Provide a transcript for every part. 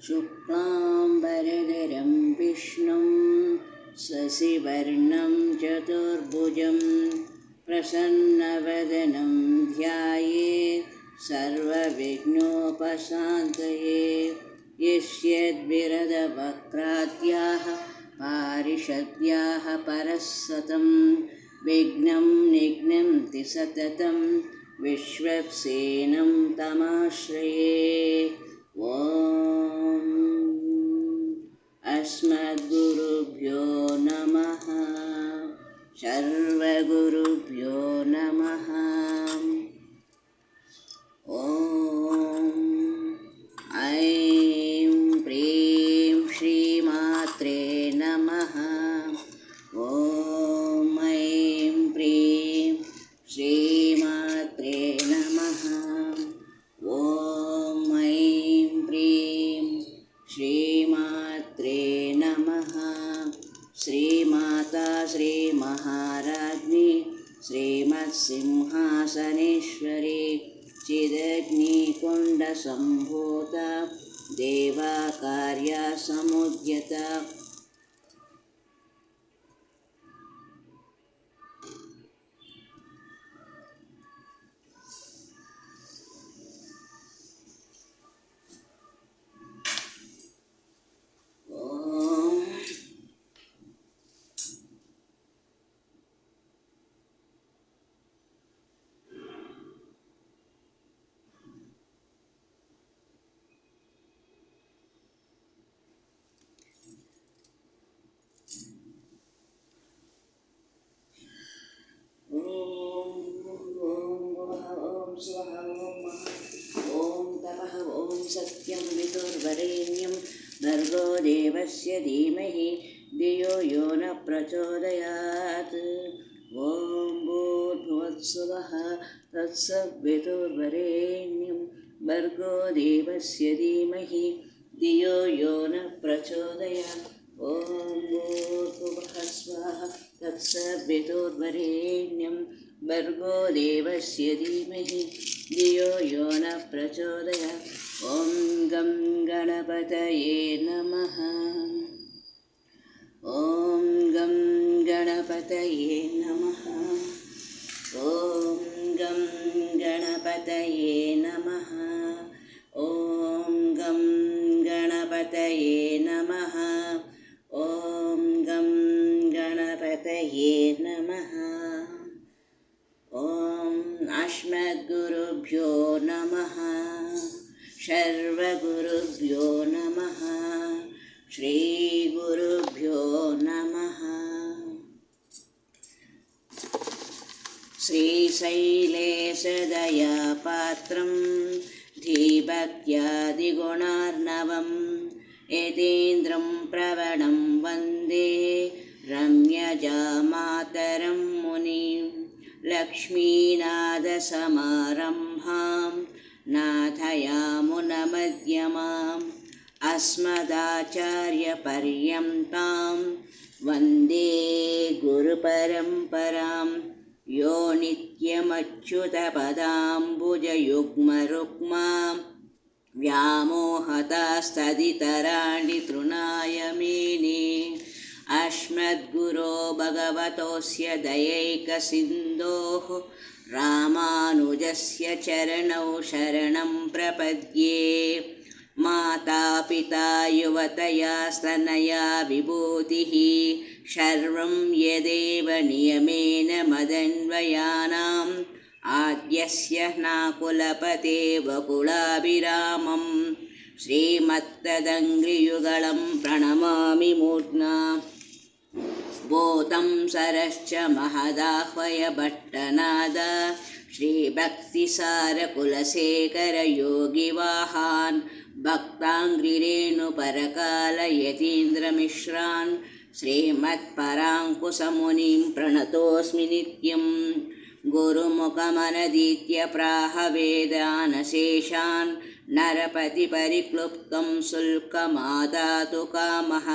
शुक्लाम्बरधरं विष्णुं शशिवर्णं चतुर्भुजं प्रसन्नवदनं ध्यायेत् सर्वविघ्नोपशान्तये। यस्यद्विरदवक्त्राद्याः पारिषद्याः परस्सतं विघ्नं निघ्नन्ति सततं विश्वक्सेनं तमाश्रये। ॐ अस्मद्गुरुभ्यो नमः। सर्वगुरुभ्यो नमः। ॐ ऐं प्रीं श्रीमात्रे नमः। ॐ ऐं प्रीं श्रीमात्रे नमः। ॐ ऐं प्रीं श्रीमात्रे नमः। श्रीमाता श्रीमहाराज्ञी श्रीमत्सिंहासनेश्वरी चिदग्निकुण्डसम्भूता देवाकार्यसमुद्यता सत्यं विदुर्वरेण्यं भर्गो देवस्य धीमहि धियो यो न प्रचोदयात्। ॐ भूर्भुवस्सुवः तत्सवितुर्वरेण्यं भर्गो देवस्य धीमहि धियो यो न प्रचोदयात्। ॐ भूर्भुवः स्वः तत्सवितुर्वरेण्यं भर्गो देवस्य धीमहि धियो यो न प्रचोदयात्। ॐ गं गणपतये नमः। ॐ गं गणपतये नमः। ॐ गं गणपतये नमः। ॐ गं गणपतये नमः। ॐ गं गणपतये नमः। ॐ अस्मद्गुरुभ्यो नमः। सर्वगुरुभ्यो नमः। श्रीगुरुभ्यो नमः। श्रीशैलेशदयापात्रं धीभक्त्यादिगुणार्णवं यतीन्द्रं प्रवणं वन्दे रम्यजामातरं मुनिं लक्ष्मीनाथसमारम्भां नाथयामुनमध्यमाम् अस्मदाचार्यपर्यन्तां वन्दे गुरुपरम्परां। यो नित्यमच्युतपदाम्बुजयुग्मरुक्मां व्यामोहतास्तदितराणि तृणाय मेने। अस्मद्गुरो भगवतोऽस्य दयैकसिन्धोः रामानुजस्य चरणौ शरणं प्रपद्ये। मातापिता युवतया स्तनया विभूतिः सर्वं यदेव नियमेन मदन्वयानाम् आद्यस्य नाकुलपते वकुलाभिरामं श्रीमत्तदङ्घ्रियुगलं प्रणमामि मूर्ध्ना। भूतं सरश्च महदाह्वय भट्टनाद श्रीभक्तिसारकुलशेखरयोगिवाहान् भक्ताङ्घ्रिरेणुपरकालयतीन्द्रमिश्रान् श्रीमत्पराङ्कुशमुनिं प्रणतोऽस्मि नित्यं। गुरुमुखमनदीत्य प्राह वेदानशेषान् नरपतिपरिक्लुप्तं शुल्कमादातु कामः।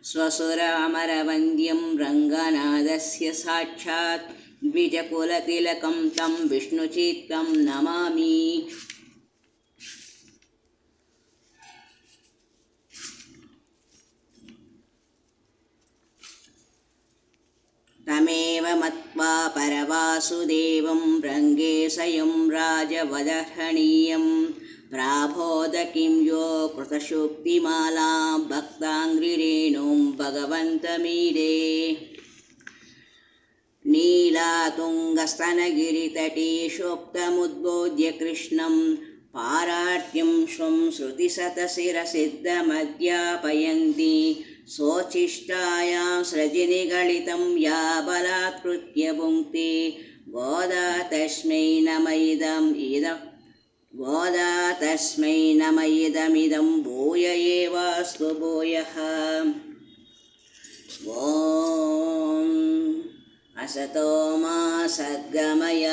स्वसुरामरवन्द्यं रङ्गनाथस्य साक्षात् द्विजकुलतिलकं तं विष्णुचित्तं नमामि। तमेव मत्वा परवासुदेवं रङ्गे स्वयं राजवदर्हणीयं प्राबोध किं यो कृतशुक्तिमालां भक्ताङ्घ्रिरेणुं भगवन्तमीडे नीलातुङ्गस्तनगिरितटे शोक्तमुद्बोध्य कृष्णं पारार्त्यं स्वं श्रुतिशतशिरसिद्धमध्यापयन्ति स्वोच्छिष्टायां सृजनिगलितं या बलात्कृत्य भुङ्क्ते गोदा तस्मै नम इदमिदं भूय एवास्तु भूयः। ॐ असतो मा सद्गमय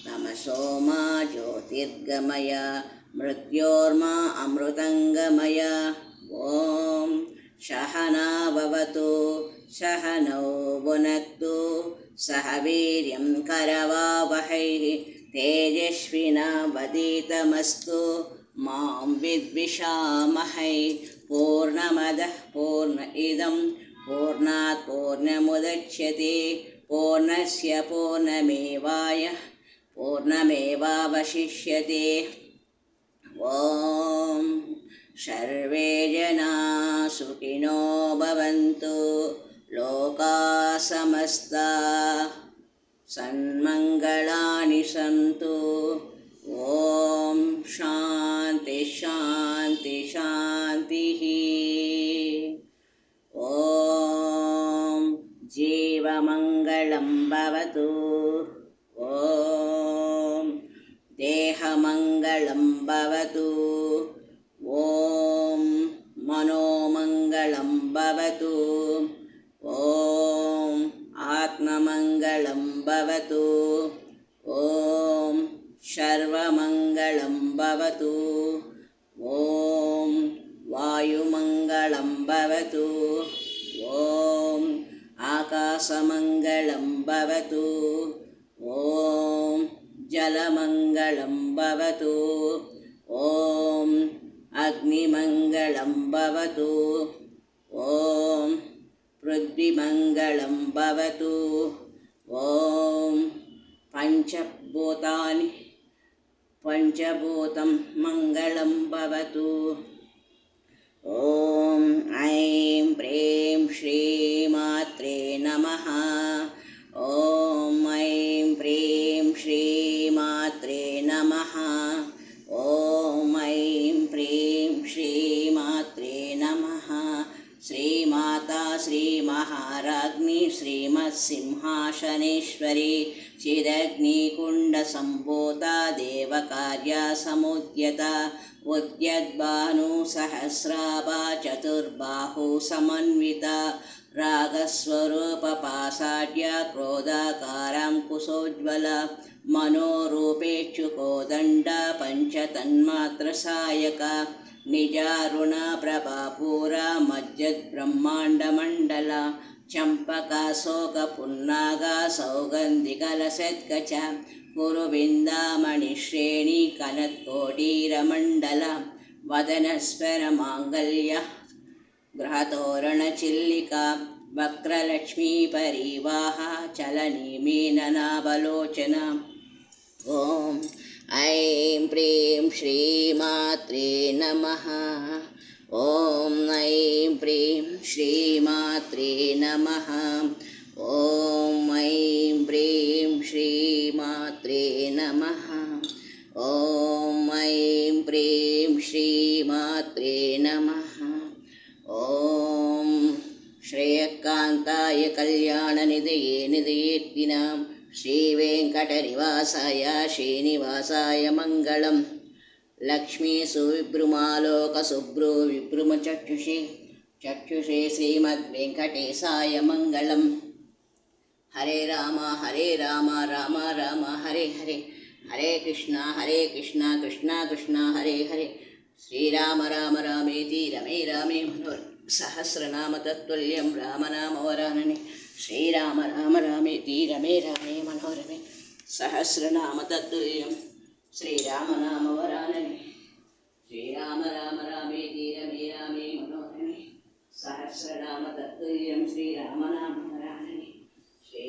तमसो मा ज्योतिर्गमय मृत्योर्मा अमृतङ्गमय। ॐ सहना भवतु सहनौ भुनक्तु सह वीर्यं करवावहै तेजस्विनावधीतमस्तु मां विद्विषावहै। पूर्णमदः पूर्णमिदं पूर्णात् पूर्णमुदच्यते पूर्णस्य पूर्णमेवावशिष्यते। ॐ सर्वे जनाः सुखिनो भवन्तु लोकाः समस्ताः सन्मङ्गलानि सन्तु। ॐ शान्ति शान्ति शान्तिः। ॐ जीवमङ्गलं भवतु। ॐ देहमङ्गलं भवतु। ॐ मनोमङ्गलं भवतु। ॐ आत्ममङ्गलं भवतु। ॐ सर्वमङ्गलं भवतु। ॐ वायुमङ्गलं भवतु। ॐ आकाशमङ्गलं भवतु। ॐ जलमङ्गलं भवतु। ॐ अग्निमङ्गलं भवतु। ॐ पृथ्वीमङ्गलं भवतु। ॐ पञ्चभूतं मङ्गलं भवतु। ॐ ऐं प्रीं श्रीमात्रे नमः। ॐ ऐं प्रीं श्रीमात्रे नमः। ॐ ऐं प्रीं श्रीमात्रे नमः। श्रीमाता श्रीमहाराज्ञी श्रीमत्सिंहासनेश्वरी चिदग्निकुण्डसम्भूता देवकार्या समुद्यता उद्यद्भानुसहस्राभा चतुर्बाहु समन्विता रागस्वरूपपाषाढ्या क्रोधाकारां कुशोज्ज्वला मनोरूपेक्षुकोदण्डा पञ्चतन्मात्रसायका निजारुणा प्रभापूरा मज्जद्ब्रह्माण्डमण्डला चम्पकाशोकपुन्नागा सौगन्धिकलसद्गचा कुरुविन्दामणिश्रेणी कनत्कोटीरमण्डला वदनस्वरमाङ्गल्य गृहतोरणचिल्लिका वक्रलक्ष्मीपरीवाहा चलनीमीननावलोचना। ॐ ऐं प्रीं श्रीमात्रे नमः। ॐ ऐं प्रीं श्रीमात्रे नमः। ॐ ऐं प्रीं श्रीमात्रे नमः। ॐ ऐं प्रीं श्रीमात्रे नमः। ॐ श्रेयकान्ताय कल्याणनिधये निधयेत्तिनां श्रीवेङ्कटनिवासाय श्रीनिवासाय मङ्गलम्। लक्ष्मीसुविभ्रुमालोकसुभ्रू विभ्रुमचक्षुषे चक्षुषे श्रीमद्वेङ्कटेशाय मङ्गलम्। हरे राम राम राम हरे हरे हरे कृष्णा कृष्णा कृष्णा हरे हरे श्रीराम राम रामेति रमे रामे मनोरमे सहस्रनाम तत्तुल्यं रामनाम वरानने श्रीराम राम रामेति रमे रामे मनोरमे सहस्रनाम तत्तुल्यं श्रीरामनाम वरानने श्रीराम राम रामेति रमे रामे मनोरमे सहस्रनाम तत्तुल्यं श्रीरामनाम वरानने श्री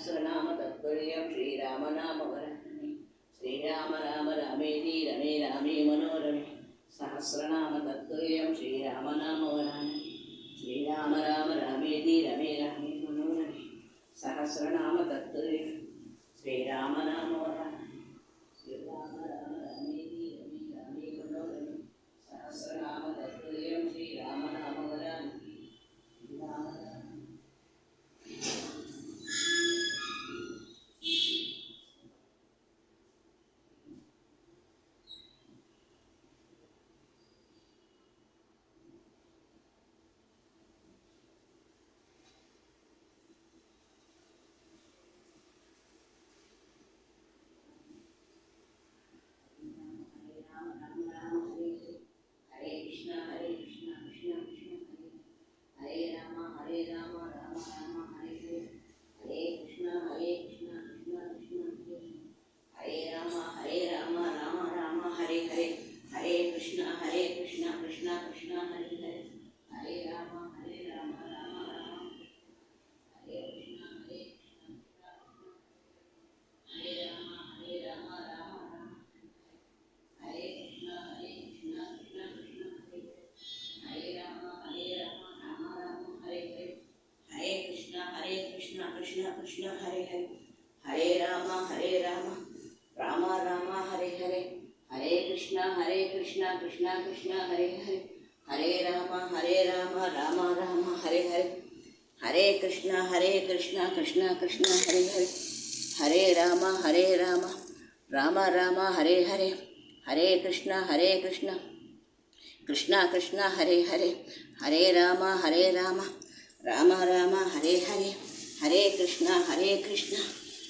सहस्रनाम तत्तुल्यं श्रीरामनामवरानने श्रीराम राम रामेति रमे रामे मनोरमे सहस्रनाम तत्तुल्यं श्रीरामनामवरानने श्रीराम राम रामेति रमे रामे मनोरमे सहस्रनाम तत्तुल्यं श्रीरामनामवरानने श्रीराम राम रामेति रमे रामे मनोरमे सहस्रनाम तत्तुल्यं श्रीरामनामवरानने कृष्ण हरे हरे हरे राम राम राम हरे हरे हरे कृष्ण कृष्ण कृष्ण हरे हरे हरे राम राम राम हरे हरे हरे कृष्ण कृष्ण कृष्ण हरे हरे हरे राम राम राम हरे हरे हरे कृष्ण कृष्ण कृष्ण हरे हरे हरे राम राम राम हरे हरे हरे कृष्ण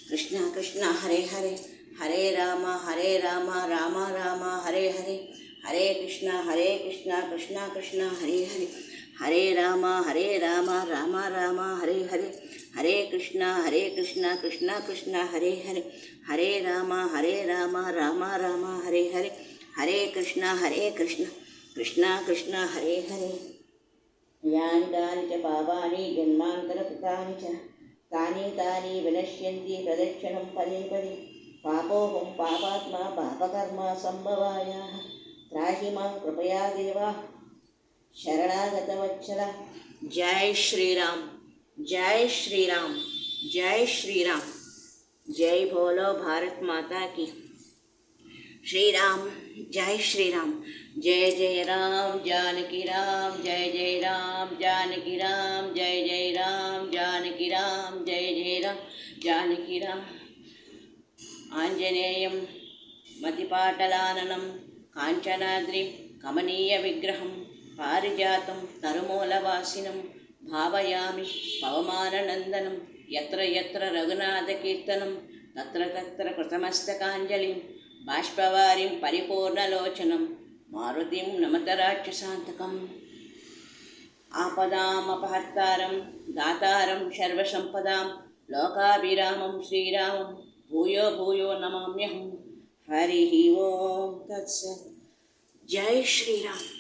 कृष्ण कृष्ण हरे हरे हरे राम राम राम हरे हरे हरे कृष्ण कृष्ण कृष्ण हरे हरे हरे राम राम राम हरे हरे हरे कृष्ण कृष्ण कृष्ण हरे हरे हरे राम राम राम हरे हरे हरे कृष्ण कृष्ण कृष्ण हरे हरे यानि कानि च पापानि जन्मान्तरकृतानि च तानि विनश्यन्ति प्रदक्षिणं पदे पदे पापोऽहं पापात्मा पापकर्मा सम्भवायाः त्राहि मां कृपया देवा शरणागतवत्सल। जय श्री राम जय श्री राम जय श्री राम। जय बोलो भारत माता की। श्री राम जय श्री राम। जय जय राम जानकी राम जय जय राम जानकी राम जय जय राम जानकी राम जय जय राम जानकी राम। आंजनेयं मतिपाटलाननं काञ्चनाद्रिं कमनीयविग्रहं पारिजातं तरुमूलवासिनं भावयामि पवमाननन्दनं यत्र यत्र रघुनाथकीर्तनं तत्र तत्र कृतमस्तकाञ्जलिं बाष्पवारिं परिपूर्णलोचनं मारुतिं नमत राक्षसान्तकम्। आपदामपहर्तारं दातारं सर्वसम्पदां लोकाभिरामं श्रीरामं भूयो भूयो नमाम्यहं। हरिः ओम तत्सत्। जय श्री राम।